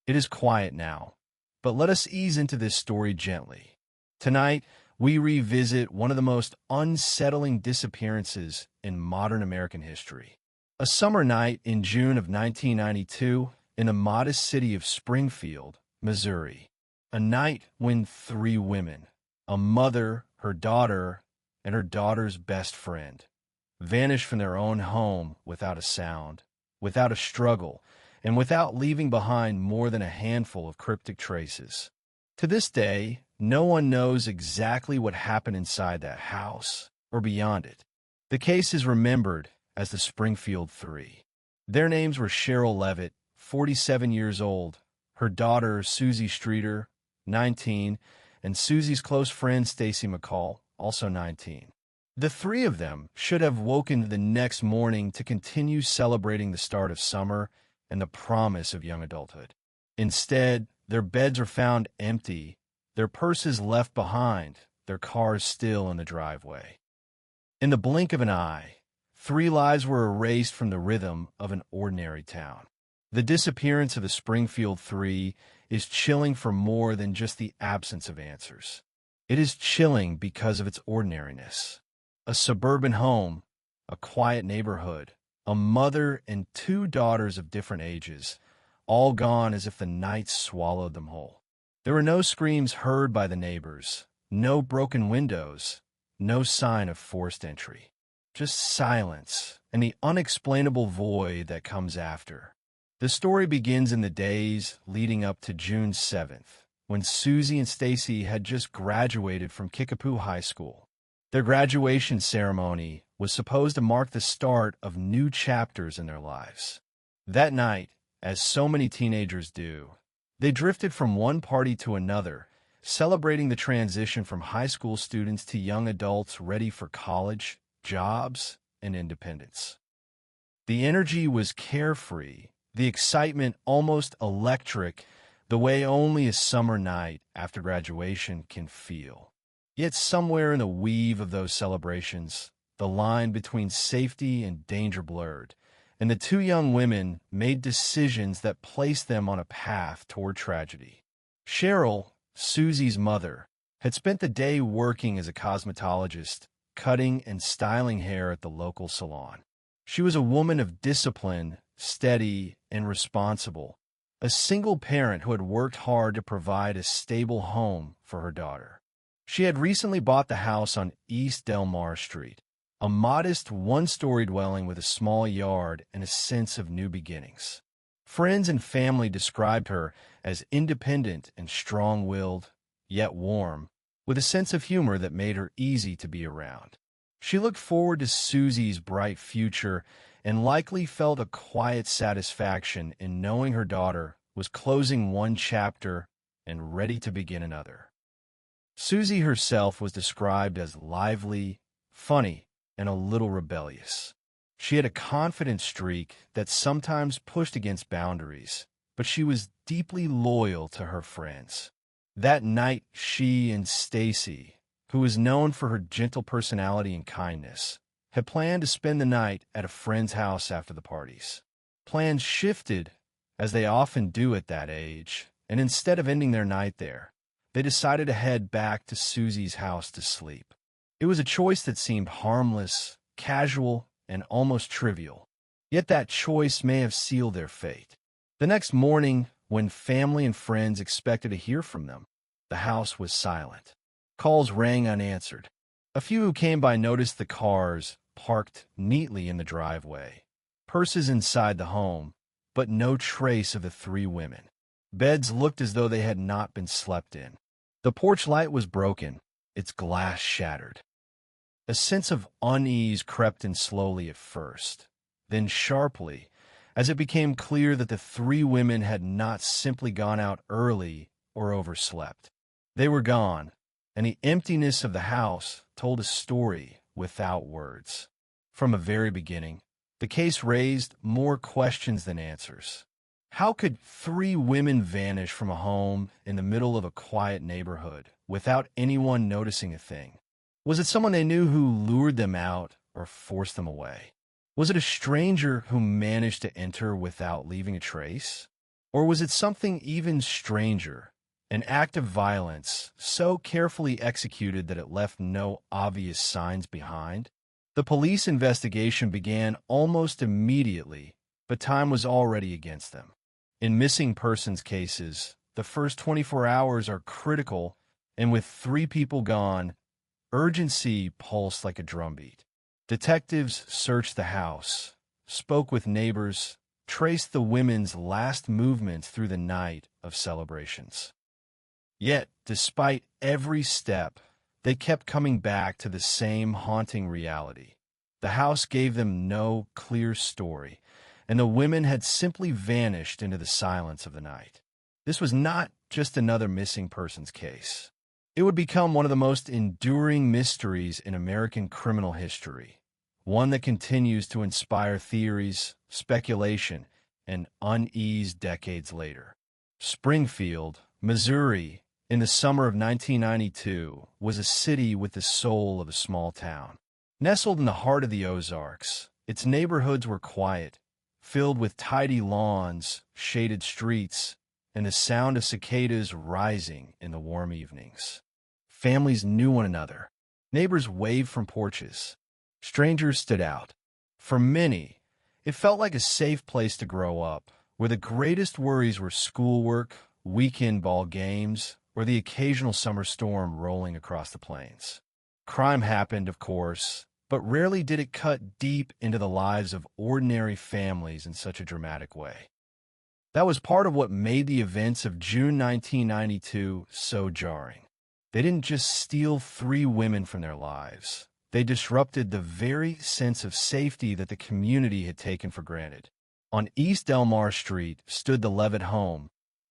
It is quiet now, but let us ease into this story gently. Tonight, we revisit one of the most unsettling disappearances in modern American history. A summer night in June of 1992 in the modest city of Springfield, Missouri. A night when three women, a mother, her daughter, and her daughter's best friend, vanished from their own home without a sound, without a struggle, and without leaving behind more than a handful of cryptic traces. To this day, no one knows exactly what happened inside that house or beyond it. The case is remembered as the Springfield Three. Their names were Sherrill Levitt, 47 years old, her daughter Suzie Streeter, 19, and Suzie's close friend Stacy McCall, also 19. The three of them should have woken the next morning to continue celebrating the start of summer and the promise of young adulthood. Instead, their beds are found empty, their purses left behind, their cars still in the driveway. In the blink of an eye, three lives were erased from the rhythm of an ordinary town. The disappearance of the Springfield Three is chilling for more than just the absence of answers. It is chilling because of its ordinariness. A suburban home, a quiet neighborhood, a mother and two daughters of different ages, all gone as if the night swallowed them whole. There were no screams heard by the neighbors, no broken windows, no sign of forced entry. Just silence and the unexplainable void that comes after. The story begins in the days leading up to June 7th, when Suzie and Stacy had just graduated from Kickapoo High School. Their graduation ceremony was supposed to mark the start of new chapters in their lives. That night, as so many teenagers do, they drifted from one party to another, celebrating the transition from high school students to young adults ready for college, jobs, and independence. The energy was carefree, the excitement almost electric, the way only a summer night after graduation can feel. Yet somewhere in the weave of those celebrations, the line between safety and danger blurred, and the two young women made decisions that placed them on a path toward tragedy. Sherrill, Suzie's mother, had spent the day working as a cosmetologist, cutting and styling hair at the local salon. She was a woman of discipline, steady, and responsible, a single parent who had worked hard to provide a stable home for her daughter. She had recently bought the house on East Delmar Street, a modest one-story dwelling with a small yard and a sense of new beginnings. Friends and family described her as independent and strong-willed, yet warm, with a sense of humor that made her easy to be around. She looked forward to Suzie's bright future and likely felt a quiet satisfaction in knowing her daughter was closing one chapter and ready to begin another. Suzie herself was described as lively, funny, and a little rebellious. She had a confident streak that sometimes pushed against boundaries, but she was deeply loyal to her friends. That night, she and Stacy, who was known for her gentle personality and kindness, had planned to spend the night at a friend's house after the parties. Plans shifted, as they often do at that age, and instead of ending their night there, they decided to head back to Suzie's house to sleep. It was a choice that seemed harmless, casual, and almost trivial. Yet that choice may have sealed their fate. The next morning, when family and friends expected to hear from them, the house was silent. Calls rang unanswered. A few who came by noticed the cars parked neatly in the driveway, purses inside the home, but no trace of the three women. Beds looked as though they had not been slept in. The porch light was broken, its glass shattered. A sense of unease crept in slowly at first, then sharply, as it became clear that the three women had not simply gone out early or overslept. They were gone, and the emptiness of the house told a story without words. From the very beginning, the case raised more questions than answers. How could three women vanish from a home in the middle of a quiet neighborhood without anyone noticing a thing? Was it someone they knew who lured them out or forced them away? Was it a stranger who managed to enter without leaving a trace? Or was it something even stranger, an act of violence so carefully executed that it left no obvious signs behind? The police investigation began almost immediately, but time was already against them. In missing persons cases, the first 24 hours are critical, and with 3 people gone, urgency pulsed like a drumbeat. Detectives searched the house, spoke with neighbors, traced the women's last movements through the night of celebrations. Yet, despite every step, they kept coming back to the same haunting reality. The house gave them no clear story, and the women had simply vanished into the silence of the night. This was not just another missing persons case. It would become one of the most enduring mysteries in American criminal history, one that continues to inspire theories, speculation, and unease decades later. Springfield, Missouri, in the summer of 1992, was a city with the soul of a small town. Nestled in the heart of the Ozarks, its neighborhoods were quiet, filled with tidy lawns, shaded streets, and the sound of cicadas rising in the warm evenings. Families knew one another. Neighbors waved from porches. Strangers stood out. For many, it felt like a safe place to grow up, where the greatest worries were schoolwork, weekend ball games, or the occasional summer storm rolling across the plains. Crime happened, of course, but rarely did it cut deep into the lives of ordinary families in such a dramatic way. That was part of what made the events of June 1992 so jarring. They didn't just steal 3 women from their lives. They disrupted the very sense of safety that the community had taken for granted. On East Delmar Street stood the Levitt home,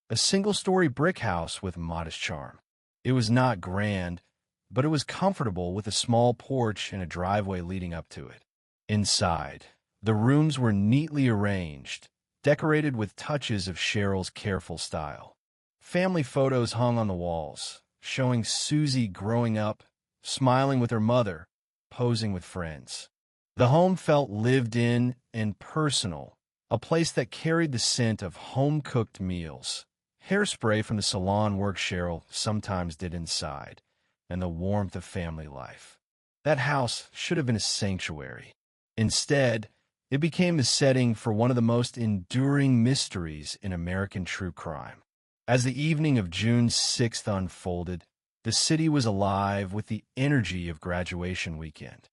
a single-story brick house with modest charm. It was not grand, but it was comfortable with a small porch and a driveway leading up to it. Inside, the rooms were neatly arranged, decorated with touches of Sherrill's careful style. Family photos hung on the walls, showing Suzie growing up, smiling with her mother, posing with friends. The home felt lived in and personal, a place that carried the scent of home-cooked meals, hairspray from the salon work Sherrill sometimes did inside, and the warmth of family life. That house should have been a sanctuary. Instead, it became the setting for one of the most enduring mysteries in American true crime. As the evening of June 6th unfolded, the city was alive with the energy of graduation weekend.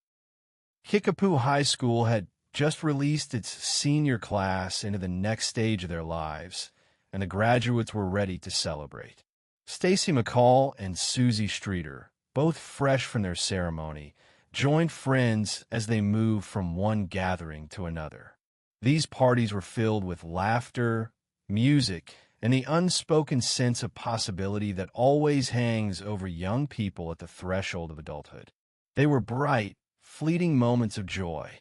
Kickapoo High School had just released its senior class into the next stage of their lives, and the graduates were ready to celebrate. Stacy McCall and Suzie Streeter, both fresh from their ceremony, joined friends as they moved from one gathering to another. These parties were filled with laughter, music, and the unspoken sense of possibility that always hangs over young people at the threshold of adulthood. They were bright, fleeting moments of joy.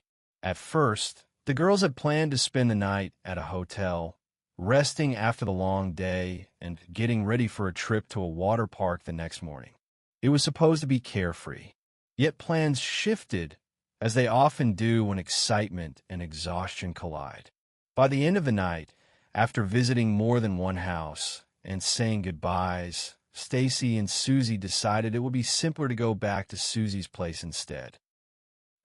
At first, the girls had planned to spend the night at a hotel, resting after the long day and getting ready for a trip to a water park the next morning. It was supposed to be carefree, yet plans shifted, as they often do when excitement and exhaustion collide. By the end of the night, after visiting more than one house and saying goodbyes, Stacy and Suzie decided it would be simpler to go back to Suzie's place instead.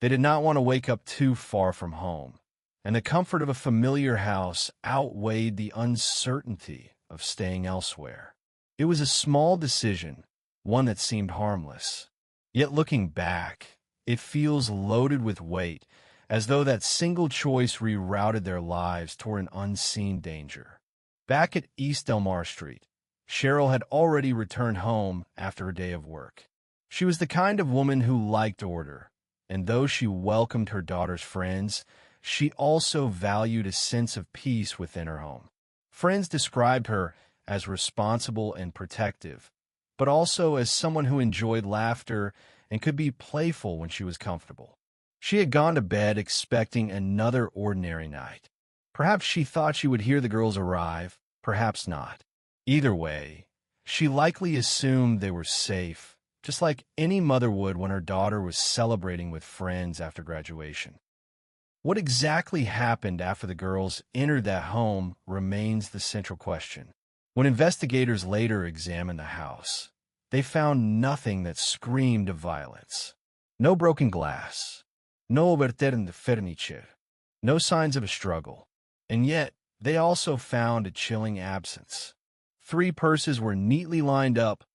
They did not want to wake up too far from home, and the comfort of a familiar house outweighed the uncertainty of staying elsewhere. It was a small decision, one that seemed harmless. Yet looking back, it feels loaded with weight, as though that single choice rerouted their lives toward an unseen danger. Back at East Delmar Street, Sherrill had already returned home after a day of work. She was the kind of woman who liked order, and though she welcomed her daughter's friends, she also valued a sense of peace within her home. Friends described her as responsible and protective, but also as someone who enjoyed laughter and could be playful when she was comfortable. She had gone to bed expecting another ordinary night. Perhaps she thought she would hear the girls arrive, perhaps not. Either way, she likely assumed they were safe, just like any mother would when her daughter was celebrating with friends after graduation. What exactly happened after the girls entered that home remains the central question. When investigators later examined the house, they found nothing that screamed of violence. No broken glass, no overturned furniture, no signs of a struggle. And yet, they also found a chilling absence. 3 purses were neatly lined up,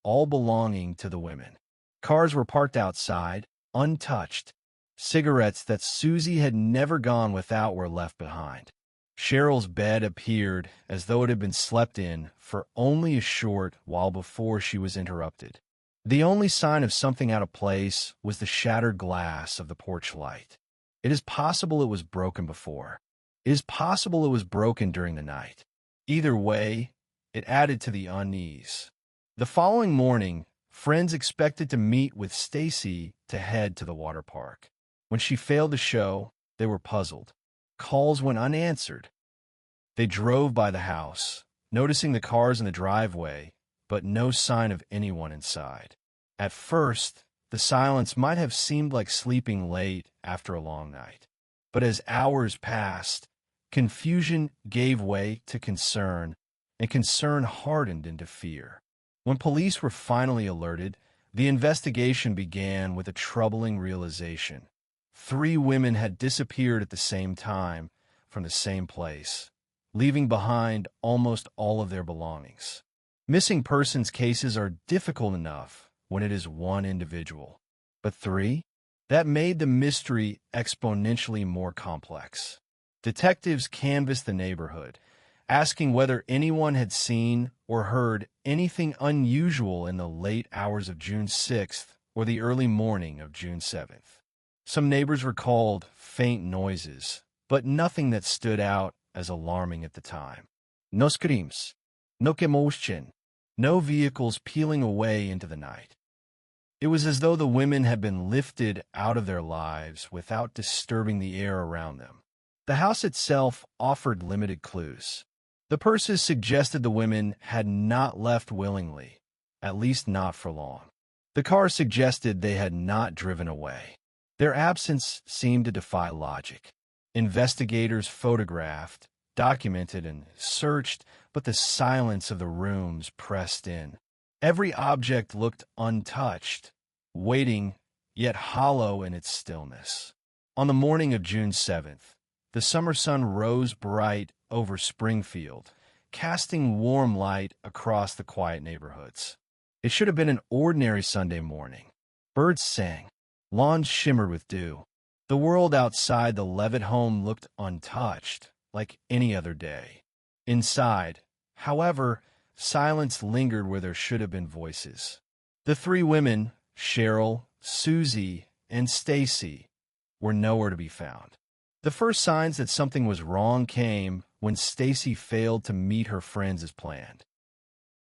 all belonging to the women. Cars were parked outside, untouched. Cigarettes that Suzie had never gone without were left behind. Sherrill's bed appeared as though it had been slept in for only a short while before she was interrupted. The only sign of something out of place was the shattered glass of the porch light. It is possible it was broken before. It is possible it was broken during the night. Either way, it added to the unease. The following morning, friends expected to meet with Stacy to head to the water park. When she failed to show, they were puzzled. Calls went unanswered. They drove by the house, noticing the cars in the driveway, but no sign of anyone inside. At first, the silence might have seemed like sleeping late after a long night. But as hours passed, confusion gave way to concern, and concern hardened into fear. When police were finally alerted, the investigation began with a troubling realization. 3 women had disappeared at the same time from the same place, leaving behind almost all of their belongings. Missing persons cases are difficult enough when it is one individual, but 3? That made the mystery exponentially more complex. Detectives canvassed the neighborhood, asking whether anyone had seen or heard anything unusual in the late hours of June 6th or the early morning of June 7th. Some neighbors recalled faint noises, but nothing that stood out as alarming at the time. No screams, no commotion, no vehicles peeling away into the night. It was as though the women had been lifted out of their lives without disturbing the air around them. The house itself offered limited clues. The purses suggested the women had not left willingly, at least not for long. The cars suggested they had not driven away. Their absence seemed to defy logic. Investigators photographed, documented, and searched, but the silence of the rooms pressed in. Every object looked untouched, waiting, yet hollow in its stillness. On the morning of June 7th, the summer sun rose bright over Springfield, casting warm light across the quiet neighborhoods. It should have been an ordinary Sunday morning. Birds sang. Lawns shimmered with dew. The world outside the Levitt home looked untouched, like any other day. Inside, however, silence lingered where there should have been voices. The 3 women, Sherrill, Suzie, and Stacy, were nowhere to be found. The first signs that something was wrong came when Stacy failed to meet her friends as planned.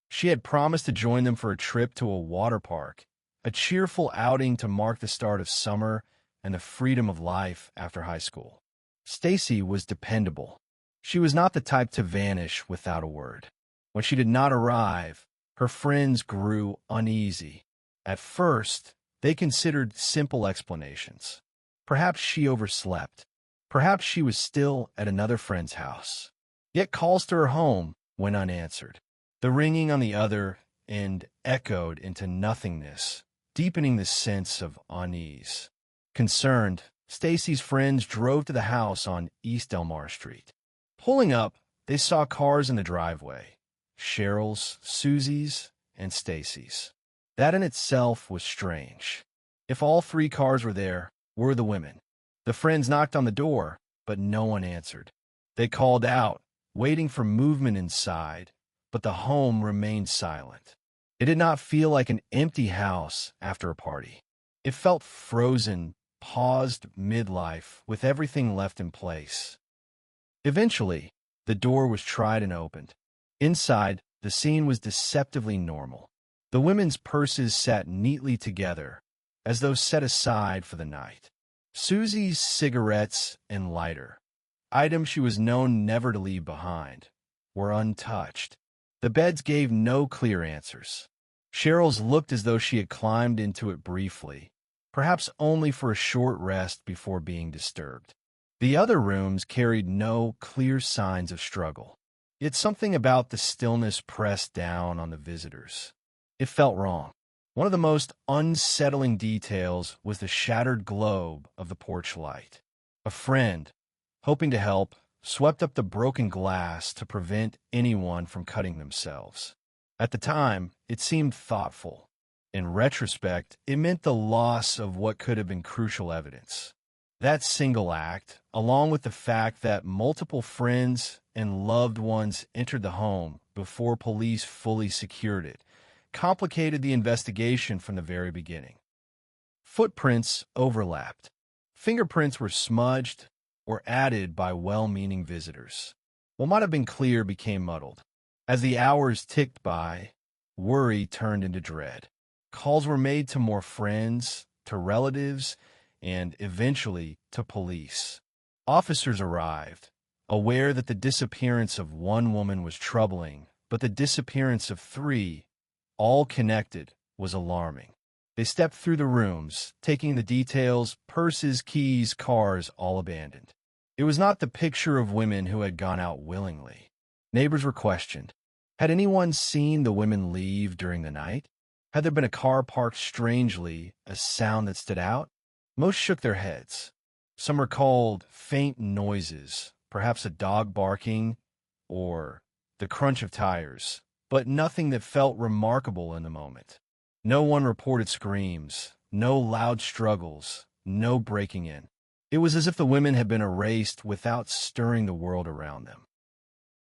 She had promised to join them for a trip to a water park, a cheerful outing to mark the start of summer and the freedom of life after high school. Stacy was dependable. She was not the type to vanish without a word. When she did not arrive, her friends grew uneasy. At first, they considered simple explanations. Perhaps she overslept. Perhaps she was still at another friend's house. Yet calls to her home went unanswered. The ringing on the other end echoed into nothingness, deepening the sense of unease. Concerned, Stacy's friends drove to the house on East Elmar Street. Pulling up, they saw cars in the driveway, Sherrill's, Suzie's, and Stacy's. That in itself was strange. If all 3 cars were there, were the women? The friends knocked on the door, but no one answered. They called out, waiting for movement inside, but the home remained silent. It did not feel like an empty house after a party. It felt frozen, paused midlife, with everything left in place. Eventually, the door was tried and opened. Inside, the scene was deceptively normal. The women's purses sat neatly together, as though set aside for the night. Suzie's cigarettes and lighter, items she was known never to leave behind, were untouched. The beds gave no clear answers. Sherrill's looked as though she had climbed into it briefly, perhaps only for a short rest before being disturbed. The other rooms carried no clear signs of struggle. Yet something about the stillness pressed down on the visitors. It felt wrong. One of the most unsettling details was the shattered globe of the porch light. A friend, hoping to help, swept up the broken glass to prevent anyone from cutting themselves. At the time, it seemed thoughtful. In retrospect, it meant the loss of what could have been crucial evidence. That single act, along with the fact that multiple friends and loved ones entered the home before police fully secured it, complicated the investigation from the very beginning. Footprints overlapped. Fingerprints were smudged or added by well-meaning visitors. What might have been clear became muddled. As the hours ticked by, worry turned into dread. Calls were made to more friends, to relatives, and eventually to police. Officers arrived, aware that the disappearance of one woman was troubling, but the disappearance of three, all connected, was alarming. They stepped through the rooms, taking the details: purses, keys, cars, all abandoned. It was not the picture of women who had gone out willingly. Neighbors were questioned. Had anyone seen the women leave during the night? Had there been a car parked strangely, a sound that stood out? Most shook their heads. Some recalled faint noises, perhaps a dog barking or the crunch of tires, but nothing that felt remarkable in the moment. No one reported screams, no loud struggles, no breaking in. It was as if the women had been erased without stirring the world around them.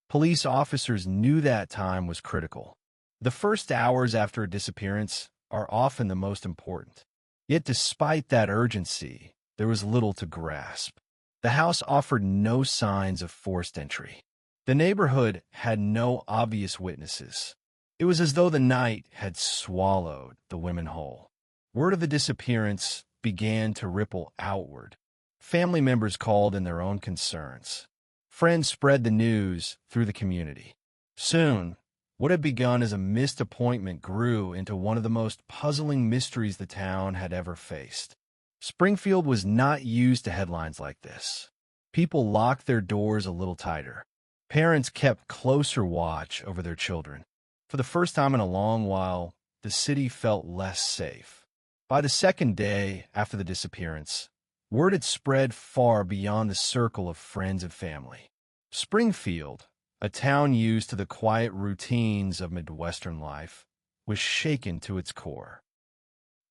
Police officers knew that time was critical. The first hours after a disappearance are often the most important. Yet despite that urgency, there was little to grasp. The house offered no signs of forced entry. The neighborhood had no obvious witnesses. It was as though the night had swallowed the women whole. Word of the disappearance began to ripple outward. Family members called in their own concerns. Friends spread the news through the community. Soon, what had begun as a missed appointment grew into one of the most puzzling mysteries the town had ever faced. Springfield was not used to headlines like this. People locked their doors a little tighter. Parents kept closer watch over their children. For the first time in a long while, the city felt less safe. By the second day after the disappearance, word had spread far beyond the circle of friends and family. Springfield, a town used to the quiet routines of Midwestern life, was shaken to its core.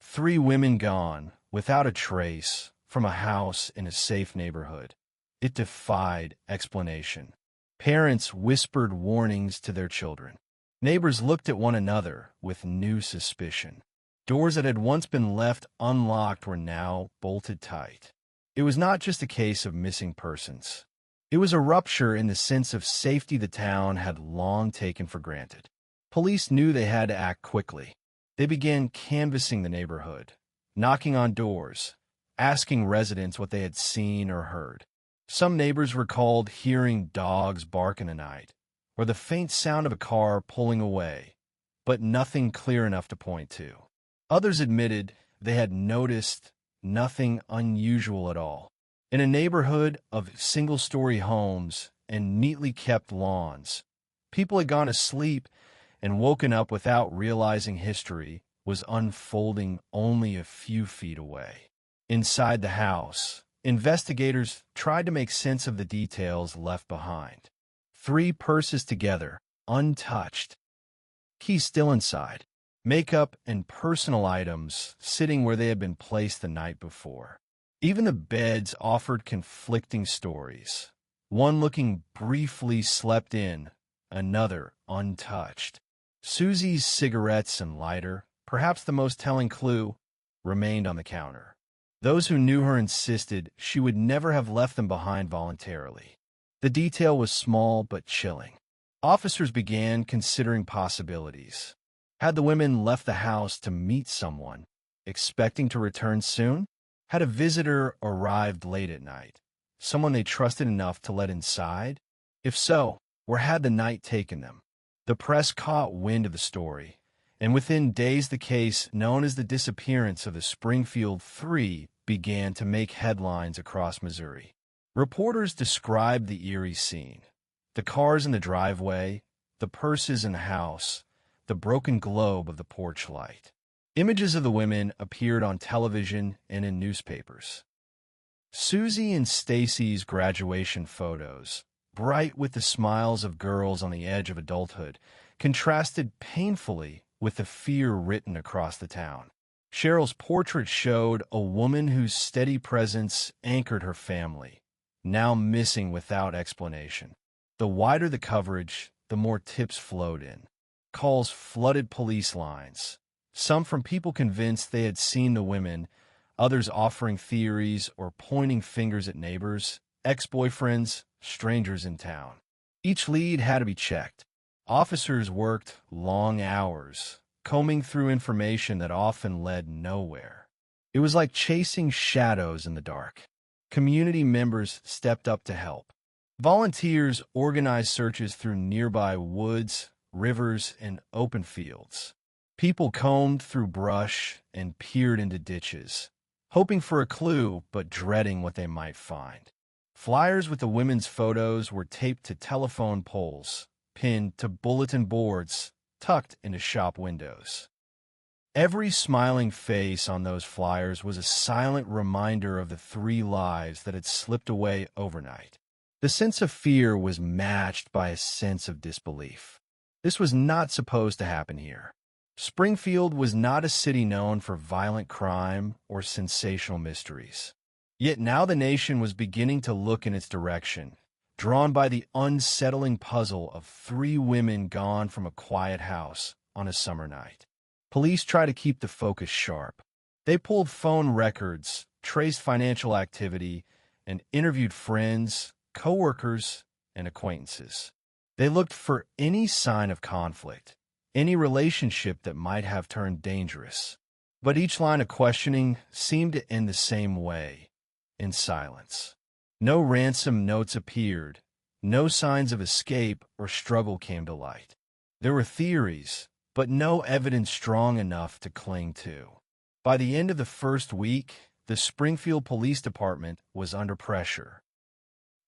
3 women gone, without a trace, from a house in a safe neighborhood. It defied explanation. Parents whispered warnings to their children. Neighbors looked at one another with new suspicion. Doors that had once been left unlocked were now bolted tight. It was not just a case of missing persons. It was a rupture in the sense of safety the town had long taken for granted. Police knew they had to act quickly. They began canvassing the neighborhood, knocking on doors, asking residents what they had seen or heard. Some neighbors recalled hearing dogs bark in the night, or the faint sound of a car pulling away, but nothing clear enough to point to. Others admitted they had noticed nothing unusual at all. In a neighborhood of single-story homes and neatly kept lawns, people had gone to sleep and woken up without realizing history was unfolding only a few feet away. Inside the house, investigators tried to make sense of the details left behind. 3 purses together, untouched. Keys still inside. Makeup and personal items sitting where they had been placed the night before. Even the beds offered conflicting stories. One looking briefly slept in, another untouched. Susie's cigarettes and lighter, perhaps the most telling clue, remained on the counter. Those who knew her insisted she would never have left them behind voluntarily. The detail was small but chilling. Officers began considering possibilities. Had the women left the house to meet someone, expecting to return soon? Had a visitor arrived late at night, someone they trusted enough to let inside? If so, where had the night taken them? The press caught wind of the story, and within days the case known as the disappearance of the Springfield 3 began to make headlines across Missouri. Reporters described the eerie scene: the cars in the driveway, the purses in the house, the broken globe of the porch light. Images of the women appeared on television and in newspapers. Suzie and Stacy's graduation photos, bright with the smiles of girls on the edge of adulthood, contrasted painfully with the fear written across the town. Sherrill's portrait showed a woman whose steady presence anchored her family, now missing without explanation. The wider the coverage, the more tips flowed in. Calls flooded police lines, some from people convinced they had seen the women, others offering theories or pointing fingers at neighbors, ex-boyfriends, strangers in town. Each lead had to be checked. Officers worked long hours, combing through information that often led nowhere. It was like chasing shadows in the dark. Community members stepped up to help. Volunteers organized searches through nearby woods, rivers, and open fields. People combed through brush and peered into ditches, hoping for a clue but dreading what they might find. Flyers with the women's photos were taped to telephone poles, pinned to bulletin boards, tucked into shop windows. Every smiling face on those flyers was a silent reminder of the 3 lives that had slipped away overnight. The sense of fear was matched by a sense of disbelief. This was not supposed to happen here. Springfield was not a city known for violent crime or sensational mysteries. Yet now the nation was beginning to look in its direction, drawn by the unsettling puzzle of 3 women gone from a quiet house on a summer night. Police tried to keep the focus sharp. They pulled phone records, traced financial activity, and interviewed friends, coworkers, and acquaintances. They looked for any sign of conflict, any relationship that might have turned dangerous. But each line of questioning seemed to end the same way, in silence. No ransom notes appeared, no signs of escape or struggle came to light. There were theories, but no evidence strong enough to cling to. By the end of the first week, the Springfield Police Department was under pressure.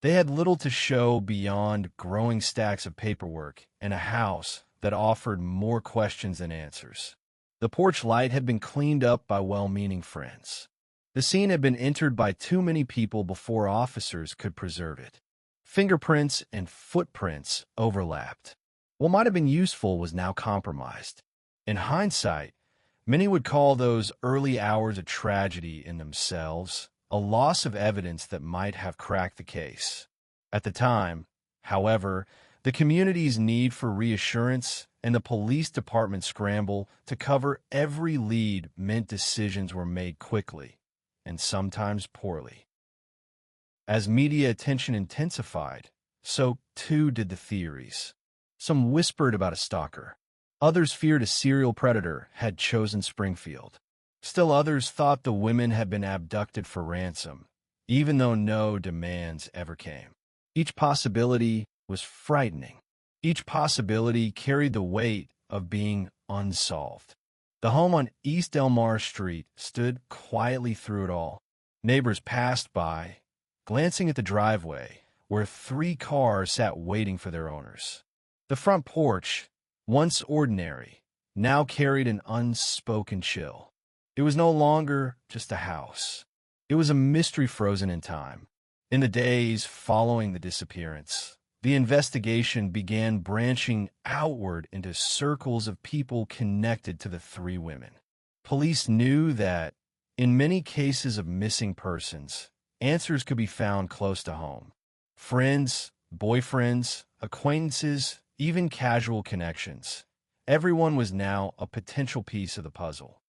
They had little to show beyond growing stacks of paperwork and a house that offered more questions than answers. The porch light had been cleaned up by well-meaning friends. The scene had been entered by too many people before officers could preserve it. Fingerprints and footprints overlapped. What might have been useful was now compromised. In hindsight, many would call those early hours a tragedy in themselves, a loss of evidence that might have cracked the case. At the time, however, the community's need for reassurance and the police department's scramble to cover every lead meant decisions were made quickly, and sometimes poorly. As media attention intensified, so too did the theories. Some whispered about a stalker. Others feared a serial predator had chosen Springfield. Still others thought the women had been abducted for ransom, even though no demands ever came. Each possibility was frightening. Each possibility carried the weight of being unsolved. The home on East Delmar Street stood quietly through it all. Neighbors passed by, glancing at the driveway, where 3 cars sat waiting for their owners. The front porch, once ordinary, now carried an unspoken chill. It was no longer just a house. It was a mystery frozen in time. In the days following the disappearance, the investigation began branching outward into circles of people connected to the 3 women. Police knew that, in many cases of missing persons, answers could be found close to home. Friends, boyfriends, acquaintances, even casual connections. Everyone was now a potential piece of the puzzle.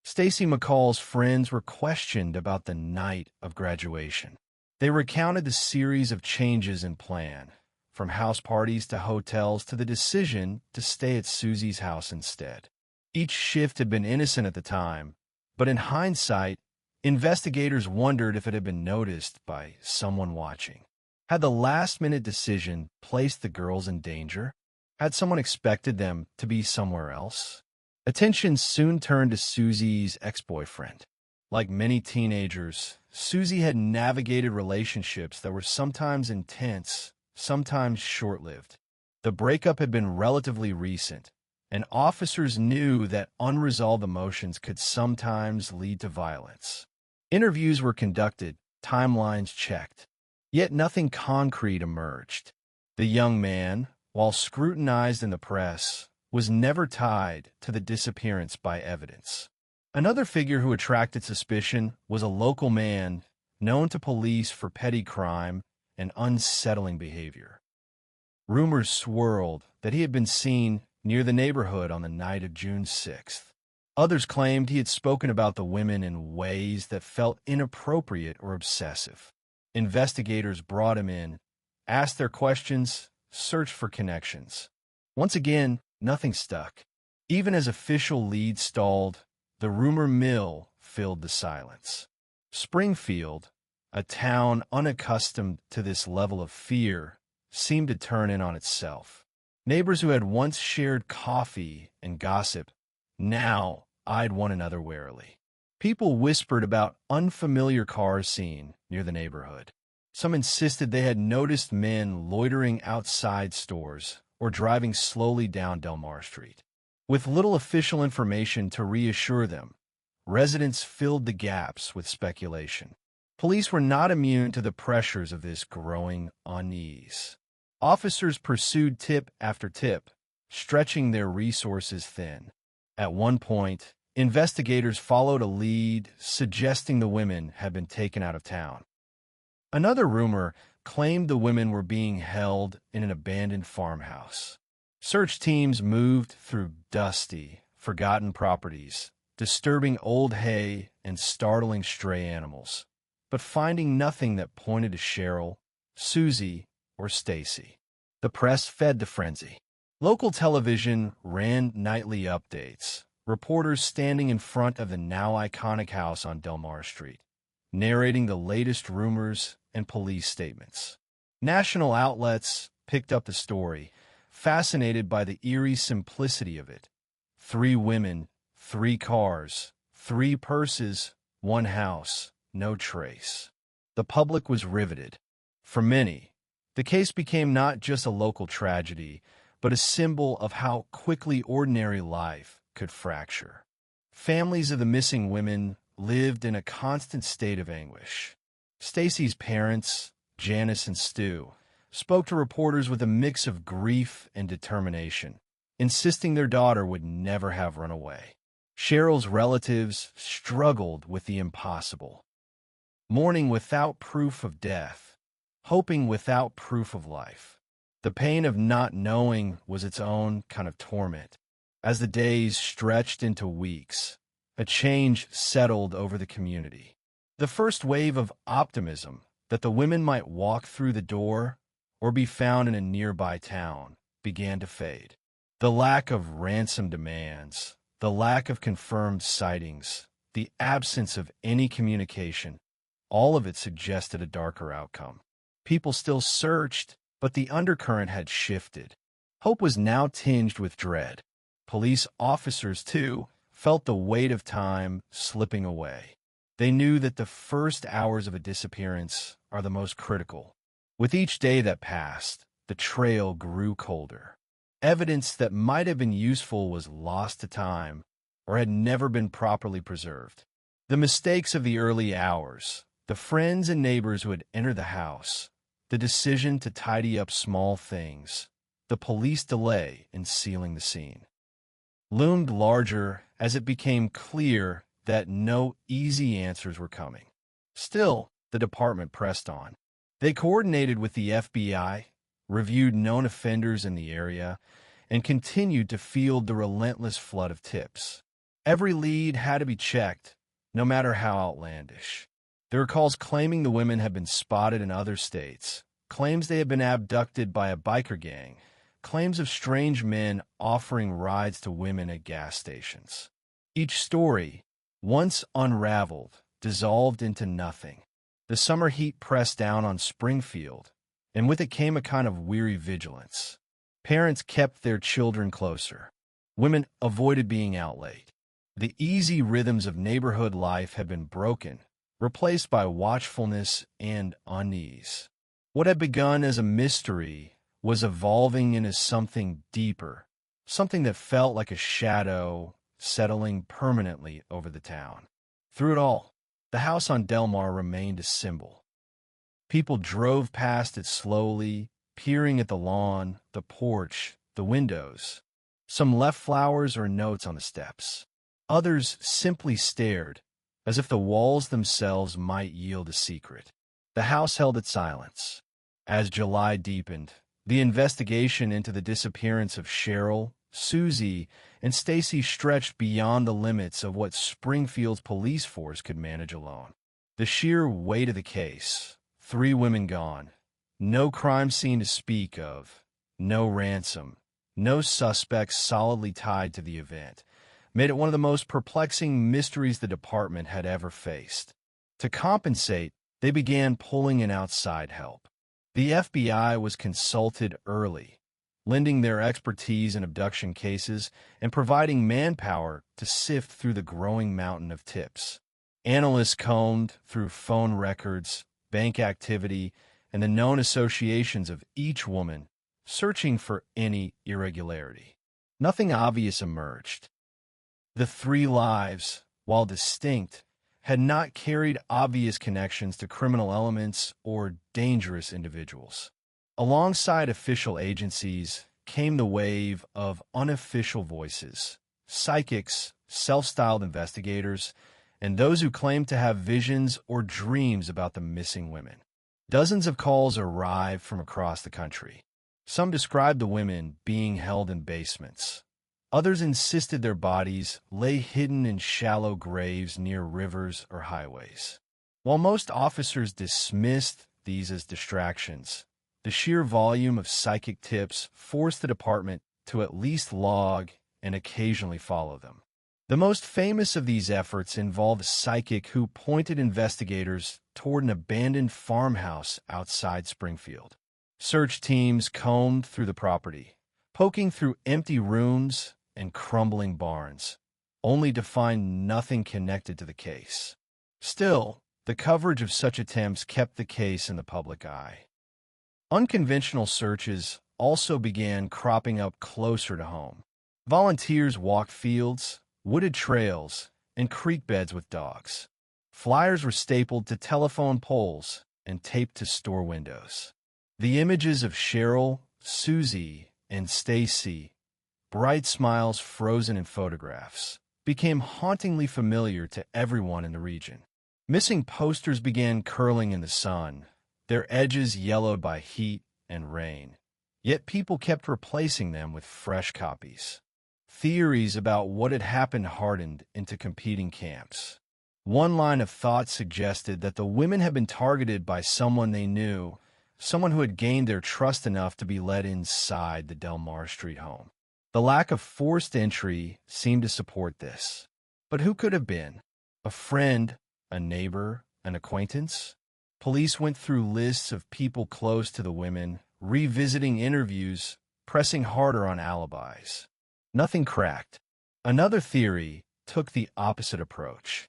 Stacy McCall's friends were questioned about the night of graduation. They recounted the series of changes in plan, from house parties to hotels to the decision to stay at Suzie's house instead. Each shift had been innocent at the time, but in hindsight, investigators wondered if it had been noticed by someone watching. Had the last-minute decision placed the girls in danger? Had someone expected them to be somewhere else? Attention soon turned to Suzie's ex-boyfriend. Like many teenagers, Suzie had navigated relationships that were sometimes intense, sometimes short-lived. The breakup had been relatively recent, and officers knew that unresolved emotions could sometimes lead to violence. Interviews were conducted, timelines checked, yet nothing concrete emerged. The young man, while scrutinized in the press, was never tied to the disappearance by evidence. Another figure who attracted suspicion was a local man known to police for petty crime and unsettling behavior. Rumors swirled that he had been seen near the neighborhood on the night of June 6th. Others claimed he had spoken about the women in ways that felt inappropriate or obsessive. Investigators brought him in, asked their questions, searched for connections. Once again, nothing stuck. Even as official leads stalled, the rumor mill filled the silence. Springfield, a town unaccustomed to this level of fear, seemed to turn in on itself. Neighbors who had once shared coffee and gossip now eyed one another warily. People whispered about unfamiliar cars seen near the neighborhood. Some insisted they had noticed men loitering outside stores or driving slowly down Delmar Street. With little official information to reassure them, residents filled the gaps with speculation. Police were not immune to the pressures of this growing unease. Officers pursued tip after tip, stretching their resources thin. At one point, investigators followed a lead suggesting the women had been taken out of town. Another rumor claimed the women were being held in an abandoned farmhouse. Search teams moved through dusty, forgotten properties, disturbing old hay and startling stray animals, but finding nothing that pointed to Sherrill, Suzie, or Stacy. The press fed the frenzy. Local television ran nightly updates, reporters standing in front of the now iconic house on Delmar Street, narrating the latest rumors and police statements. National outlets picked up the story, fascinated by the eerie simplicity of it. 3 women, 3 cars, 3 purses, 1 house, no trace. The public was riveted. For many, the case became not just a local tragedy, but a symbol of how quickly ordinary life could fracture. Families of the missing women lived in a constant state of anguish. Stacy's parents, Janice and Stu, spoke to reporters with a mix of grief and determination, insisting their daughter would never have run away. Sherrill's relatives struggled with the impossible, mourning without proof of death, hoping without proof of life. The pain of not knowing was its own kind of torment. As the days stretched into weeks, a change settled over the community. The first wave of optimism that the women might walk through the door or be found in a nearby town began to fade. The lack of ransom demands, the lack of confirmed sightings, the absence of any communication, all of it suggested a darker outcome. People still searched, but the undercurrent had shifted. Hope was now tinged with dread. Police officers, too, felt the weight of time slipping away. They knew that the first hours of a disappearance are the most critical. With each day that passed, the trail grew colder. Evidence that might have been useful was lost to time or had never been properly preserved. The mistakes of the early hours, the friends and neighbors who had entered the house, the decision to tidy up small things, the police delay in sealing the scene, loomed larger as it became clear that no easy answers were coming. Still, the department pressed on. They coordinated with the FBI, reviewed known offenders in the area, and continued to field the relentless flood of tips. Every lead had to be checked, no matter how outlandish. There were calls claiming the women had been spotted in other states, claims they had been abducted by a biker gang, claims of strange men offering rides to women at gas stations. Each story, once unraveled, dissolved into nothing. The summer heat pressed down on Springfield, and with it came a kind of weary vigilance. Parents kept their children closer. Women avoided being out late. The easy rhythms of neighborhood life had been broken, replaced by watchfulness and unease. What had begun as a mystery was evolving into something deeper, something that felt like a shadow settling permanently over the town. Through it all, the house on Del Mar remained a symbol. People drove past it slowly, peering at the lawn, the porch, the windows. Some left flowers or notes on the steps. Others simply stared, as if the walls themselves might yield a secret. The house held its silence. As July deepened, the investigation into the disappearance of Sherrill, Suzie, and Stacy stretched beyond the limits of what Springfield's police force could manage alone. The sheer weight of the case, 3 women gone, no crime scene to speak of, no ransom, no suspects solidly tied to the event, made it one of the most perplexing mysteries the department had ever faced. To compensate, they began pulling in outside help. The FBI was consulted early, lending their expertise in abduction cases and providing manpower to sift through the growing mountain of tips. Analysts combed through phone records, bank activity, and the known associations of each woman, searching for any irregularity. Nothing obvious emerged. The 3 lives, while distinct, had not carried obvious connections to criminal elements or dangerous individuals. Alongside official agencies came the wave of unofficial voices, psychics, self-styled investigators, and those who claimed to have visions or dreams about the missing women. Dozens of calls arrived from across the country. Some described the women being held in basements. Others insisted their bodies lay hidden in shallow graves near rivers or highways. While most officers dismissed these as distractions, the sheer volume of psychic tips forced the department to at least log and occasionally follow them. The most famous of these efforts involved a psychic who pointed investigators toward an abandoned farmhouse outside Springfield. Search teams combed through the property, poking through empty rooms and crumbling barns, only to find nothing connected to the case. Still, the coverage of such attempts kept the case in the public eye. Unconventional searches also began cropping up closer to home. Volunteers walked fields, wooded trails, and creek beds with dogs. Flyers were stapled to telephone poles and taped to store windows. The images of Sherrill, Suzie, and Stacy, bright smiles frozen in photographs, became hauntingly familiar to everyone in the region. Missing posters began curling in the sun, their edges yellowed by heat and rain. Yet people kept replacing them with fresh copies. Theories about what had happened hardened into competing camps. One line of thought suggested that the women had been targeted by someone they knew, someone who had gained their trust enough to be let inside the Del Mar Street home. The lack of forced entry seemed to support this. But who could have been? A friend, a neighbor, an acquaintance? Police went through lists of people close to the women, revisiting interviews, pressing harder on alibis. Nothing cracked. Another theory took the opposite approach,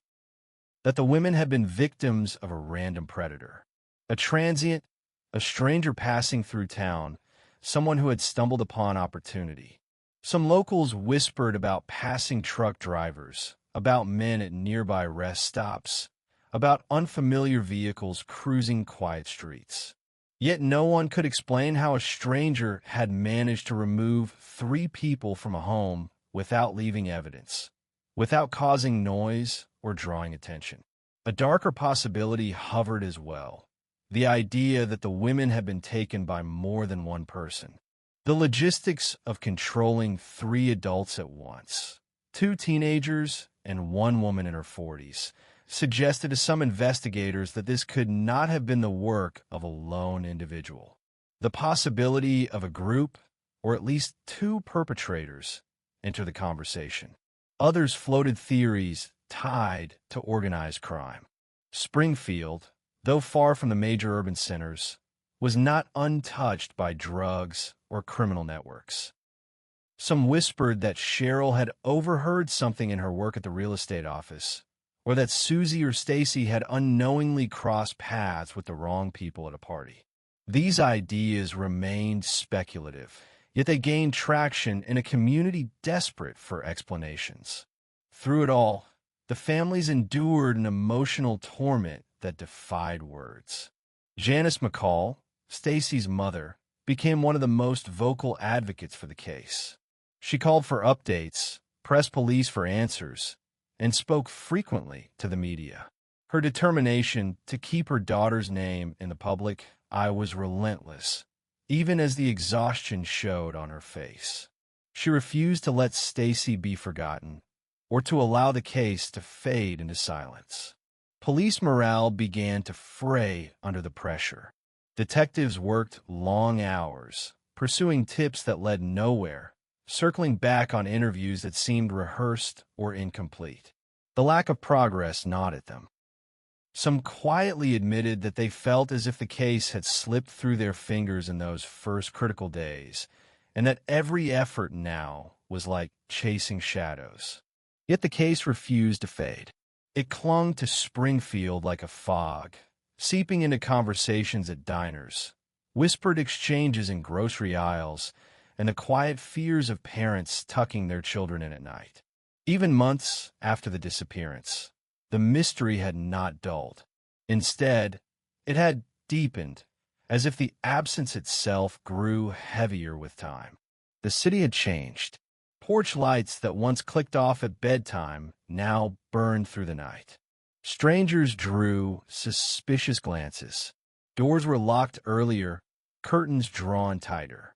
that the women had been victims of a random predator. A transient, a stranger passing through town, someone who had stumbled upon opportunity. Some locals whispered about passing truck drivers, about men at nearby rest stops, about unfamiliar vehicles cruising quiet streets. Yet no one could explain how a stranger had managed to remove 3 people from a home without leaving evidence, without causing noise or drawing attention. A darker possibility hovered as well, the idea that the women had been taken by more than one person. The logistics of controlling 3 adults at once, 2 teenagers and 1 woman in her 40s, suggested to some investigators that this could not have been the work of a lone individual. The possibility of a group, or at least 2 perpetrators, entered the conversation. Others floated theories tied to organized crime. Springfield, though far from the major urban centers, was not untouched by drugs or criminal networks. Some whispered that Sherrill had overheard something in her work at the real estate office, or that Suzie or Stacy had unknowingly crossed paths with the wrong people at a party. These ideas remained speculative, yet they gained traction in a community desperate for explanations. Through it all, the families endured an emotional torment that defied words. Janice McCall, Stacy's mother, became one of the most vocal advocates for the case. She called for updates, pressed police for answers, and spoke frequently to the media. Her determination to keep her daughter's name in the public eye was relentless, even as the exhaustion showed on her face. She refused to let Stacy be forgotten, or to allow the case to fade into silence. Police morale began to fray under the pressure. Detectives worked long hours, pursuing tips that led nowhere, circling back on interviews that seemed rehearsed or incomplete. The lack of progress gnawed at them. Some quietly admitted that they felt as if the case had slipped through their fingers in those first critical days, and that every effort now was like chasing shadows. Yet the case refused to fade. It clung to Springfield like a fog, seeping into conversations at diners, whispered exchanges in grocery aisles, and the quiet fears of parents tucking their children in at night. Even months after the disappearance, the mystery had not dulled. Instead, it had deepened, as if the absence itself grew heavier with time. The city had changed. Porch lights that once clicked off at bedtime now burned through the night. Strangers drew suspicious glances. Doors were locked earlier, curtains drawn tighter.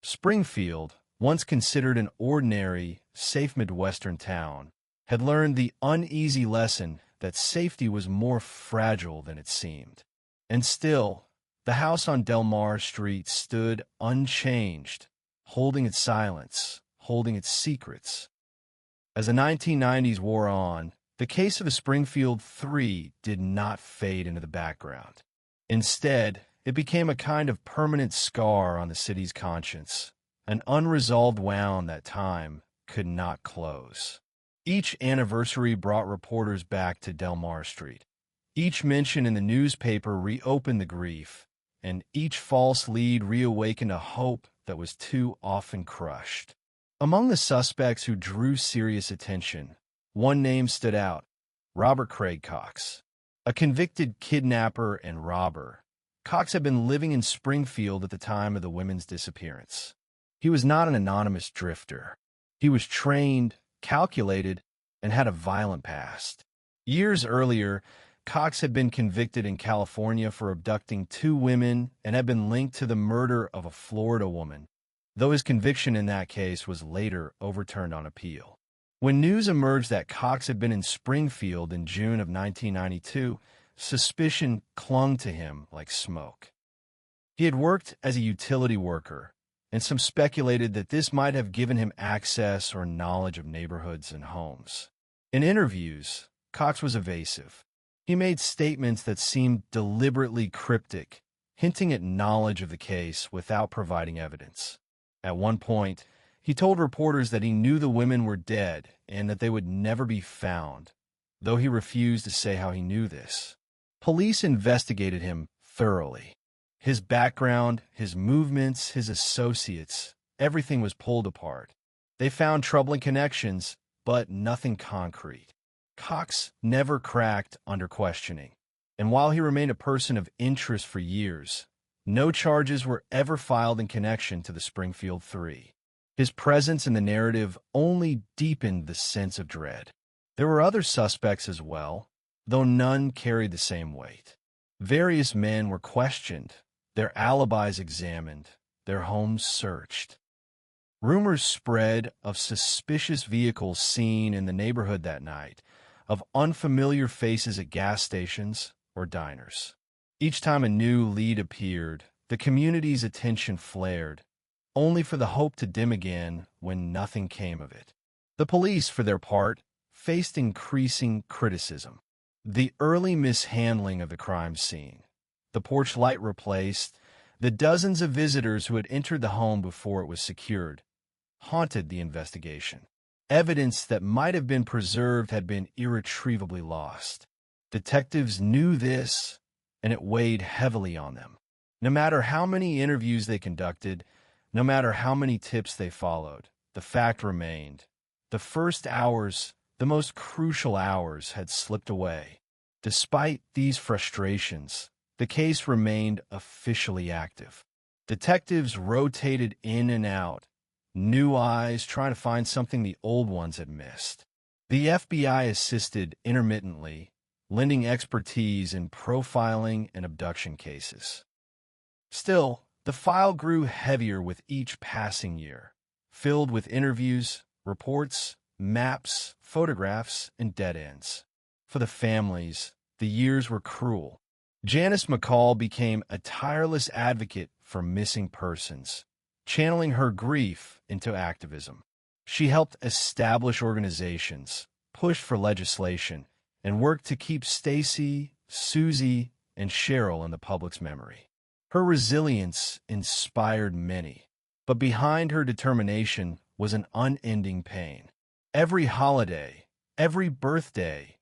Springfield, once considered an ordinary, safe Midwestern town, had learned the uneasy lesson that safety was more fragile than it seemed. And still, the house on Delmar Street stood unchanged, holding its silence, holding its secrets. As the 1990s wore on, the case of the Springfield Three did not fade into the background. Instead, it became a kind of permanent scar on the city's conscience, an unresolved wound that time could not close. Each anniversary brought reporters back to Delmar Street. Each mention in the newspaper reopened the grief, and each false lead reawakened a hope that was too often crushed. Among the suspects who drew serious attention, one name stood out: Robert Craig Cox. A convicted kidnapper and robber, Cox had been living in Springfield at the time of the women's disappearance. He was not an anonymous drifter. He was trained, calculated, and had a violent past. Years earlier, Cox had been convicted in California for abducting 2 women and had been linked to the murder of a Florida woman, though his conviction in that case was later overturned on appeal. When news emerged that Cox had been in Springfield in June of 1992, suspicion clung to him like smoke. He had worked as a utility worker, and some speculated that this might have given him access or knowledge of neighborhoods and homes. In interviews, Cox was evasive. He made statements that seemed deliberately cryptic, hinting at knowledge of the case without providing evidence. At one point, he told reporters that he knew the women were dead and that they would never be found, though he refused to say how he knew this. Police investigated him thoroughly. His background, his movements, his associates, everything was pulled apart. They found troubling connections, but nothing concrete. Cox never cracked under questioning, and while he remained a person of interest for years, no charges were ever filed in connection to the Springfield Three. His presence in the narrative only deepened the sense of dread. There were other suspects as well, though none carried the same weight. Various men were questioned, their alibis examined, their homes searched. Rumors spread of suspicious vehicles seen in the neighborhood that night, of unfamiliar faces at gas stations or diners. Each time a new lead appeared, the community's attention flared, only for the hope to dim again when nothing came of it. The police, for their part, faced increasing criticism. The early mishandling of the crime scene, the porch light replaced, the dozens of visitors who had entered the home before it was secured. haunted the investigation. Evidence that might have been preserved had been irretrievably lost. Detectives knew this, and it weighed heavily on them. No matter how many interviews they conducted, no matter how many tips they followed, the fact remained. The first hours, the most crucial hours, had slipped away. Despite these frustrations, the case remained officially active. Detectives rotated in and out, new eyes trying to find something the old ones had missed. The FBI assisted intermittently, lending expertise in profiling and abduction cases. Still, the file grew heavier with each passing year, filled with interviews, reports, maps, photographs, and dead ends. For the families, the years were cruel. Janice McCall became a tireless advocate for missing persons, channeling her grief into activism. She helped establish organizations, pushed for legislation, and worked to keep Stacy, Suzie, and Sherrill in the public's memory. Her resilience inspired many, but behind her determination was an unending pain. Every holiday, every birthday,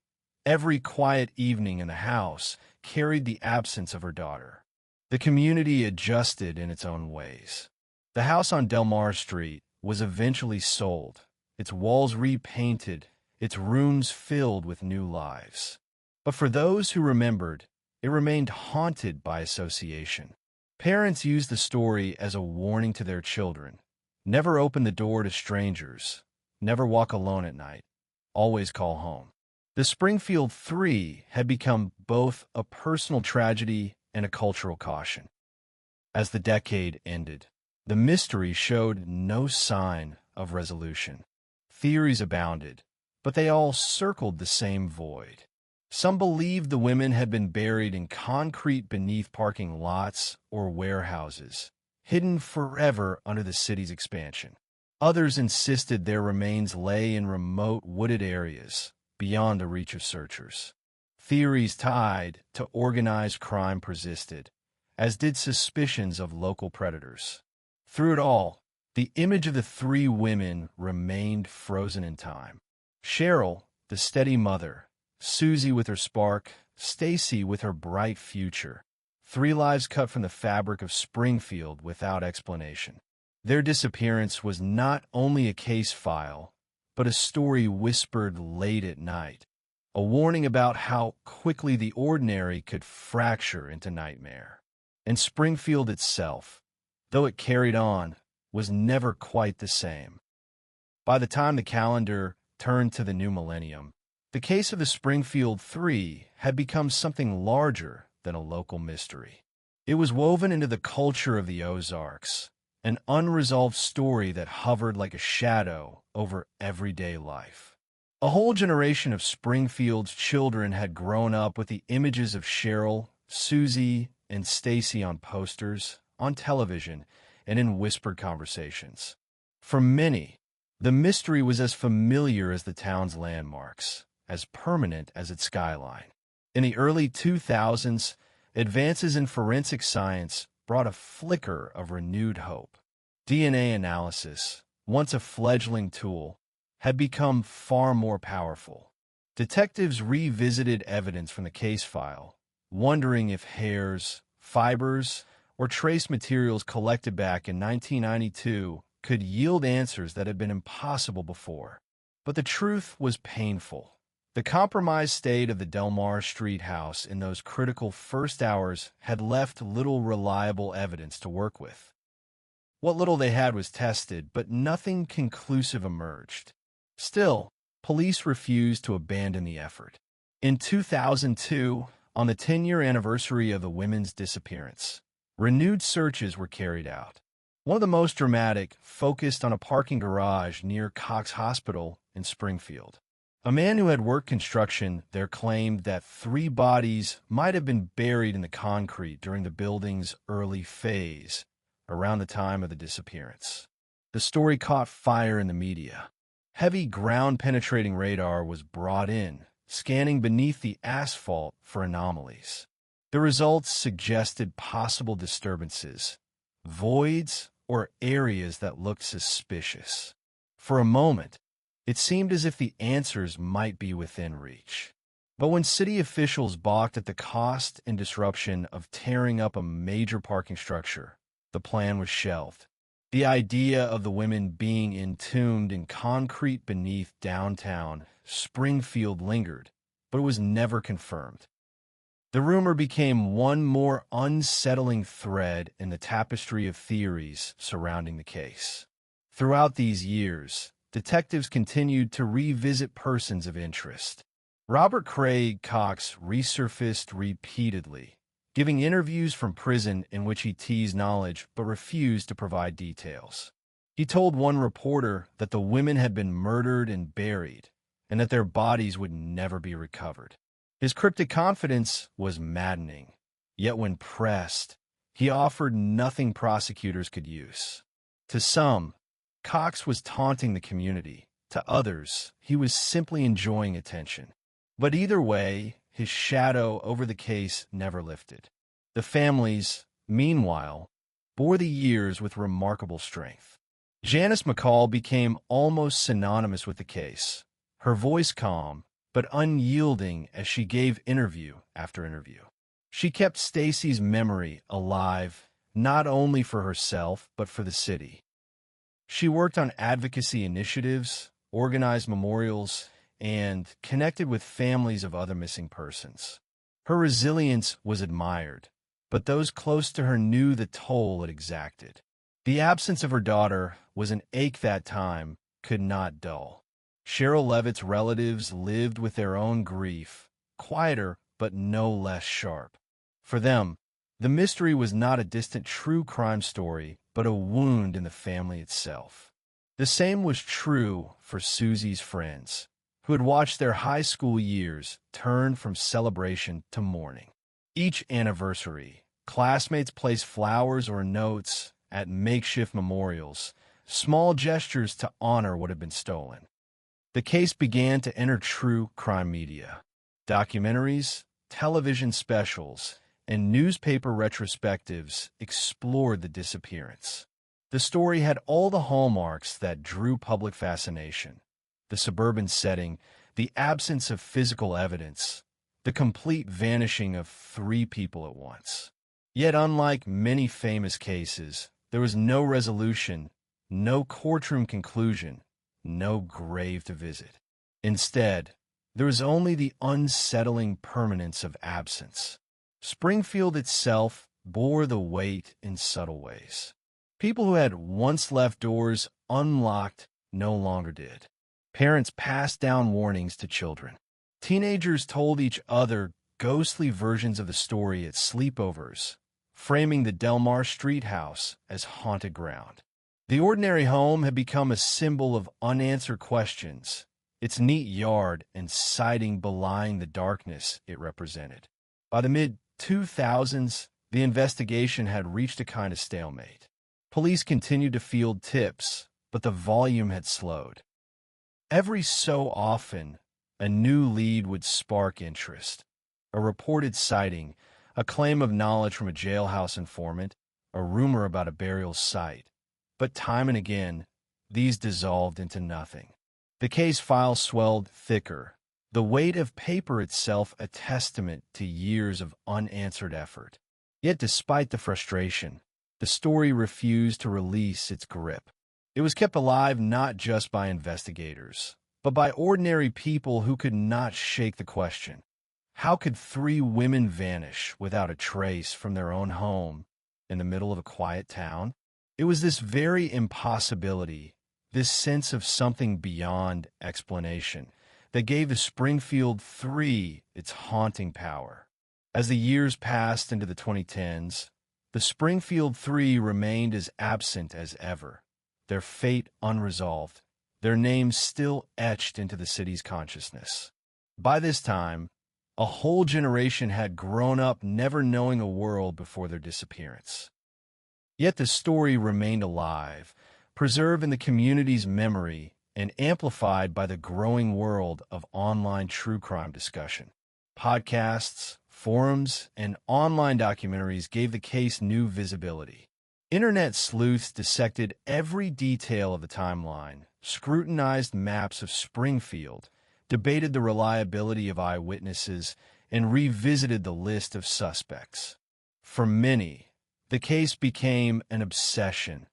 every quiet evening in the house carried the absence of her daughter. The community adjusted in its own ways. The house on Delmar Street was eventually sold, its walls repainted, its rooms filled with new lives. But for those who remembered, it remained haunted by association. Parents used the story as a warning to their children. Never open the door to strangers. Never walk alone at night. Always call home. The Springfield 3 had become both a personal tragedy and a cultural caution. As the decade ended, the mystery showed no sign of resolution. Theories abounded, but they all circled the same void. Some believed the women had been buried in concrete beneath parking lots or warehouses, hidden forever under the city's expansion. Others insisted their remains lay in remote wooded areas, beyond the reach of searchers. Theories tied to organized crime persisted, as did suspicions of local predators. Through it all, the image of the three women remained frozen in time. Sherrill, the steady mother, Suzie with her spark, Stacy with her bright future. Three lives cut from the fabric of Springfield without explanation. Their disappearance was not only a case file, but a story whispered late at night, a warning about how quickly the ordinary could fracture into nightmare. And Springfield itself, though it carried on, was never quite the same. By the time the calendar turned to the new millennium, the case of the Springfield 3 had become something larger than a local mystery. It was woven into the culture of the Ozarks, an unresolved story that hovered like a shadow over everyday life. A whole generation of Springfield's children had grown up with the images of Sherrill, Suzie, and Stacy on posters, on television, and in whispered conversations. For many, the mystery was as familiar as the town's landmarks, as permanent as its skyline. In the early 2000s, advances in forensic science brought a flicker of renewed hope. DNA analysis, once a fledgling tool, had become far more powerful. Detectives revisited evidence from the case file, wondering if hairs, fibers, or trace materials collected back in 1992 could yield answers that had been impossible before. But the truth was painful. The compromised state of the Delmar Street house in those critical first hours had left little reliable evidence to work with. What little they had was tested, but nothing conclusive emerged. Still, police refused to abandon the effort. In 2002, on the 10-year anniversary of the women's disappearance, renewed searches were carried out. One of the most dramatic focused on a parking garage near Cox Hospital in Springfield. A man who had worked construction there claimed that 3 bodies might have been buried in the concrete during the building's early phase, around the time of the disappearance. The story caught fire in the media. Heavy ground-penetrating radar was brought in, scanning beneath the asphalt for anomalies. The results suggested possible disturbances, voids or areas that looked suspicious. For a moment, it seemed as if the answers might be within reach. But when city officials balked at the cost and disruption of tearing up a major parking structure, the plan was shelved. The idea of the women being entombed in concrete beneath downtown Springfield lingered, but it was never confirmed. The rumor became one more unsettling thread in the tapestry of theories surrounding the case. Throughout these years, detectives continued to revisit persons of interest. Robert Craig Cox resurfaced repeatedly, giving interviews from prison in which he teased knowledge but refused to provide details. He told one reporter that the women had been murdered and buried, and that their bodies would never be recovered. His cryptic confidence was maddening, yet when pressed, he offered nothing prosecutors could use. To some, Cox was taunting the community. To others, he was simply enjoying attention. But either way, his shadow over the case never lifted. The families, meanwhile, bore the years with remarkable strength. Janice McCall became almost synonymous with the case, her voice calm but unyielding as she gave interview after interview. She kept Stacy's memory alive, not only for herself but for the city. She worked on advocacy initiatives, organized memorials, and connected with families of other missing persons. Her resilience was admired, but those close to her knew the toll it exacted. The absence of her daughter was an ache that time could not dull. Sherrill Levitt's relatives lived with their own grief, quieter but no less sharp. For them, the mystery was not a distant true crime story, but a wound in the family itself. The same was true for Suzie's friends, who had watched their high school years turn from celebration to mourning. Each anniversary, classmates placed flowers or notes at makeshift memorials, small gestures to honor what had been stolen. The case began to enter true crime media. Documentaries, television specials, and newspaper retrospectives explored the disappearance. The story had all the hallmarks that drew public fascination: the suburban setting, the absence of physical evidence, the complete vanishing of 3 people at once. Yet unlike many famous cases, there was no resolution, no courtroom conclusion, no grave to visit. Instead, there was only the unsettling permanence of absence. Springfield itself bore the weight in subtle ways. People who had once left doors unlocked no longer did. Parents passed down warnings to children. Teenagers told each other ghostly versions of the story at sleepovers, framing the Delmar Street house as haunted ground. The ordinary home had become a symbol of unanswered questions, its neat yard and siding belying the darkness it represented. By the mid-2000s, the investigation had reached a kind of stalemate. Police continued to field tips, but the volume had slowed. Every so often, a new lead would spark interest. A reported sighting, a claim of knowledge from a jailhouse informant, a rumor about a burial site. But time and again, these dissolved into nothing. The case file swelled thicker, the weight of paper itself a testament to years of unanswered effort. Yet despite the frustration, the story refused to release its grip. It was kept alive not just by investigators, but by ordinary people who could not shake the question: how could 3 women vanish without a trace from their own home in the middle of a quiet town? It was this very impossibility, this sense of something beyond explanation, that gave the Springfield 3 its haunting power. As the years passed into the 2010s, the Springfield 3 remained as absent as ever, their fate unresolved, their names still etched into the city's consciousness. By this time, a whole generation had grown up never knowing a world before their disappearance. Yet the story remained alive, preserved in the community's memory, and amplified by the growing world of online true crime discussion. Podcasts, forums, and online documentaries gave the case new visibility. Internet sleuths dissected every detail of the timeline, scrutinized maps of Springfield, debated the reliability of eyewitnesses, and revisited the list of suspects. For many, the case became an obsession,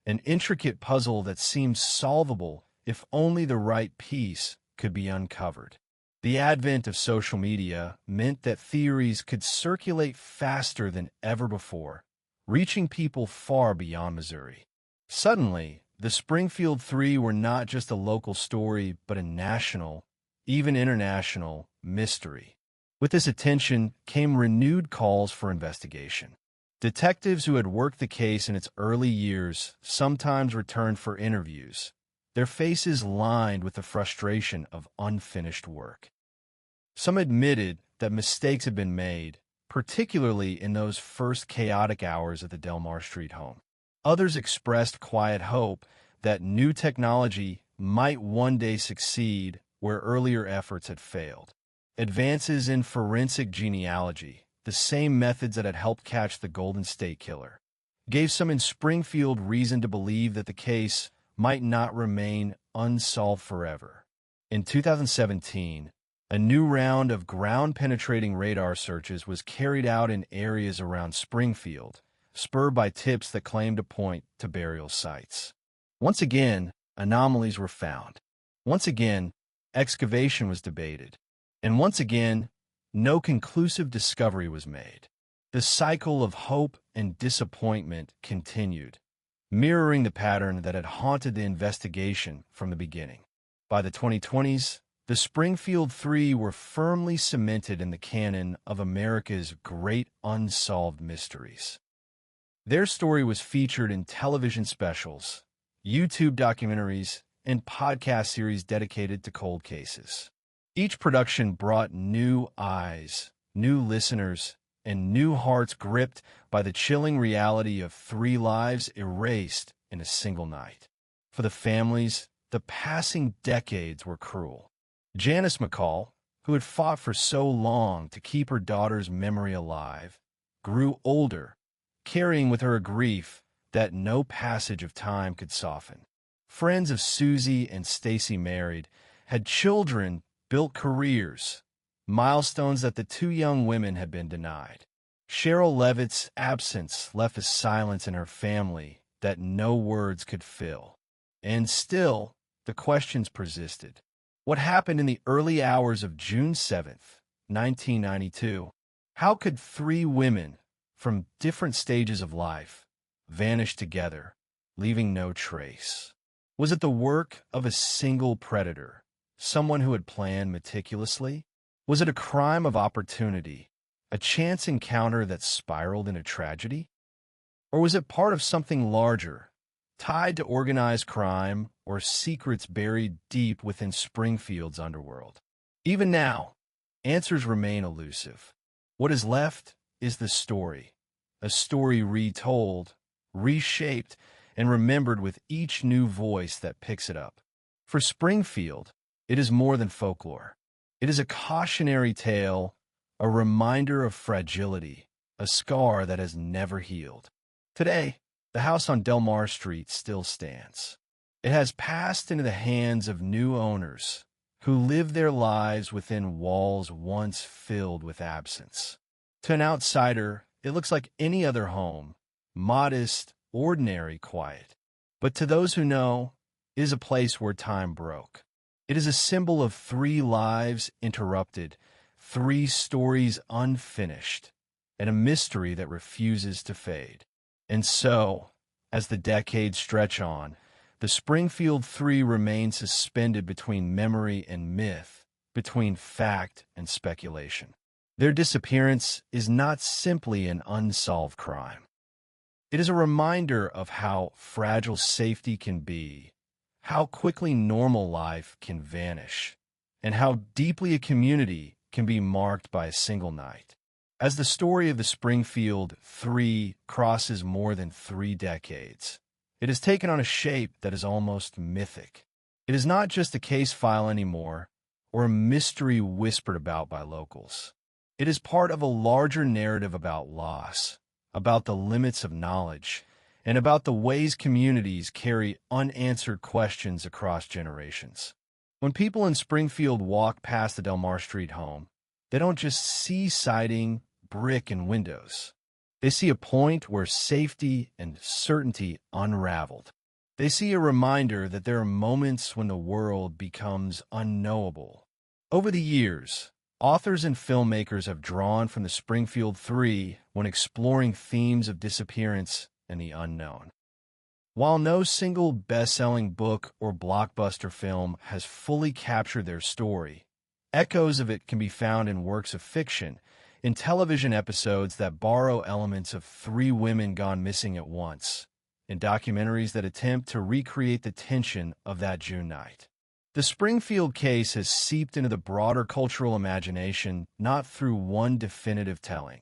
an intricate puzzle that seemed solvable if only the right piece could be uncovered. The advent of social media meant that theories could circulate faster than ever before, reaching people far beyond Missouri. Suddenly, the Springfield Three were not just a local story, but a national, even international, mystery. With this attention came renewed calls for investigation. Detectives who had worked the case in its early years sometimes returned for interviews, their faces lined with the frustration of unfinished work. Some admitted that mistakes had been made, particularly in those first chaotic hours at the Delmar Street home. Others expressed quiet hope that new technology might one day succeed where earlier efforts had failed. Advances in forensic genealogy, the same methods that had helped catch the Golden State Killer, gave some in Springfield reason to believe that the case might not remain unsolved forever. In 2017, a new round of ground-penetrating radar searches was carried out in areas around Springfield, spurred by tips that claimed to point to burial sites. Once again, anomalies were found. Once again, excavation was debated. And once again, no conclusive discovery was made. The cycle of hope and disappointment continued, mirroring the pattern that had haunted the investigation from the beginning. By the 2020s, the Springfield Three were firmly cemented in the canon of America's great unsolved mysteries. Their story was featured in television specials, YouTube documentaries, and podcast series dedicated to cold cases. Each production brought new eyes, new listeners, and new hearts gripped by the chilling reality of 3 lives erased in a single night. For the families, the passing decades were cruel. Janice McCall, who had fought for so long to keep her daughter's memory alive, grew older, carrying with her a grief that no passage of time could soften. Friends of Suzie and Stacy married, had children, built careers, milestones that the 2 young women had been denied. Sherrill Levitt's absence left a silence in her family that no words could fill. And still, the questions persisted. What happened in the early hours of June 7th, 1992? How could 3 women from different stages of life vanish together, leaving no trace? Was it the work of a single predator, someone who had planned meticulously? Was it a crime of opportunity, a chance encounter that spiraled into tragedy? Or was it part of something larger, tied to organized crime or secrets buried deep within Springfield's underworld? Even now, answers remain elusive. What is left is the story, a story retold, reshaped, and remembered with each new voice that picks it up. For Springfield, it is more than folklore. It is a cautionary tale, a reminder of fragility, a scar that has never healed. Today, the house on Delmar Street still stands. It has passed into the hands of new owners who live their lives within walls once filled with absence. To an outsider, it looks like any other home, modest, ordinary, quiet. But to those who know, it is a place where time broke. It is a symbol of 3 lives interrupted, 3 stories unfinished, and a mystery that refuses to fade. And so, as the decades stretch on, the Springfield Three remain suspended between memory and myth, between fact and speculation. Their disappearance is not simply an unsolved crime. It is a reminder of how fragile safety can be, how quickly normal life can vanish, and how deeply a community can be marked by a single night. As the story of the Springfield Three crosses more than 3 decades, it has taken on a shape that is almost mythic. It is not just a case file anymore, or a mystery whispered about by locals. It is part of a larger narrative about loss, about the limits of knowledge, and about the ways communities carry unanswered questions across generations. When people in Springfield walk past the Delmar Street home, they don't just see siding, brick, and windows. They see a point where safety and certainty unraveled. They see a reminder that there are moments when the world becomes unknowable. Over the years, authors and filmmakers have drawn from the Springfield Three when exploring themes of disappearance and the unknown. While no single best-selling book or blockbuster film has fully captured their story, echoes of it can be found in works of fiction, in television episodes that borrow elements of three women gone missing at once, in documentaries that attempt to recreate the tension of that June night. The Springfield case has seeped into the broader cultural imagination not through one definitive telling,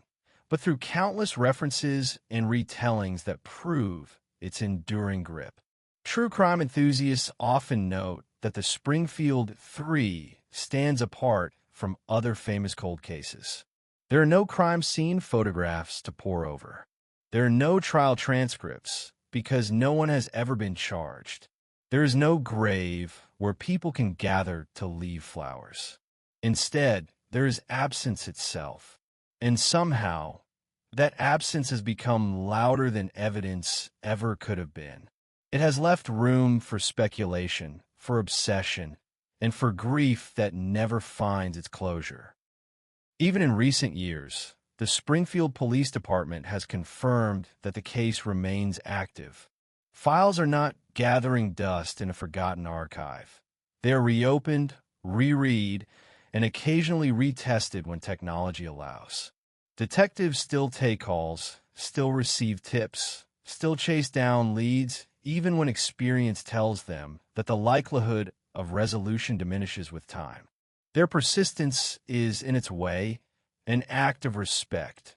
but through countless references and retellings that prove its enduring grip. True crime enthusiasts often note that the Springfield Three stands apart from other famous cold cases. There are no crime scene photographs to pore over. There are no trial transcripts because no one has ever been charged. There is no grave where people can gather to leave flowers. Instead, there is absence itself. And somehow, that absence has become louder than evidence ever could have been. It has left room for speculation, for obsession, and for grief that never finds its closure. Even in recent years, the Springfield Police Department has confirmed that the case remains active. Files are not gathering dust in a forgotten archive. They are reopened, reread, and occasionally retested when technology allows. Detectives still take calls, still receive tips, still chase down leads, even when experience tells them that the likelihood of resolution diminishes with time. Their persistence is, in its way, an act of respect,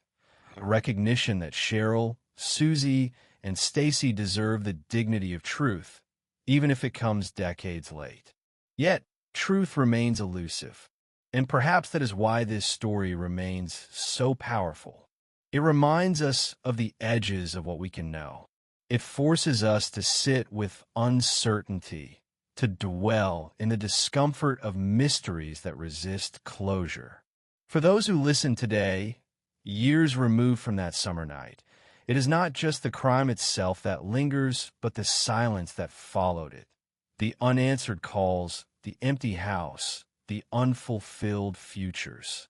a recognition that Sherrill, Suzie, and Stacy deserve the dignity of truth, even if it comes decades late. Yet, truth remains elusive. And perhaps that is why this story remains so powerful. It reminds us of the edges of what we can know. It forces us to sit with uncertainty, to dwell in the discomfort of mysteries that resist closure. For those who listen today, years removed from that summer night, it is not just the crime itself that lingers, but the silence that followed it. The unanswered calls, the empty house, the unfulfilled futures.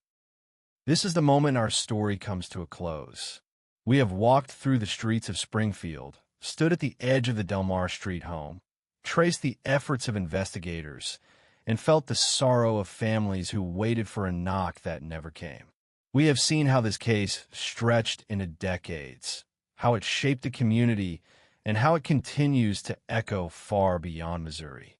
This is the moment our story comes to a close. We have walked through the streets of Springfield, stood at the edge of the Delmar Street home, traced the efforts of investigators, and felt the sorrow of families who waited for a knock that never came. We have seen how this case stretched into decades, how it shaped the community, and how it continues to echo far beyond Missouri.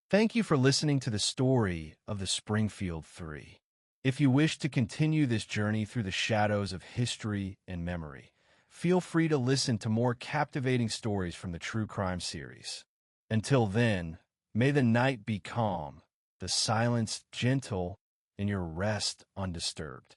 Thank you for listening to the story of the Springfield Three. If you wish to continue this journey through the shadows of history and memory, feel free to listen to more captivating stories from the True Crime series. Until then, may the night be calm, the silence gentle, and your rest undisturbed.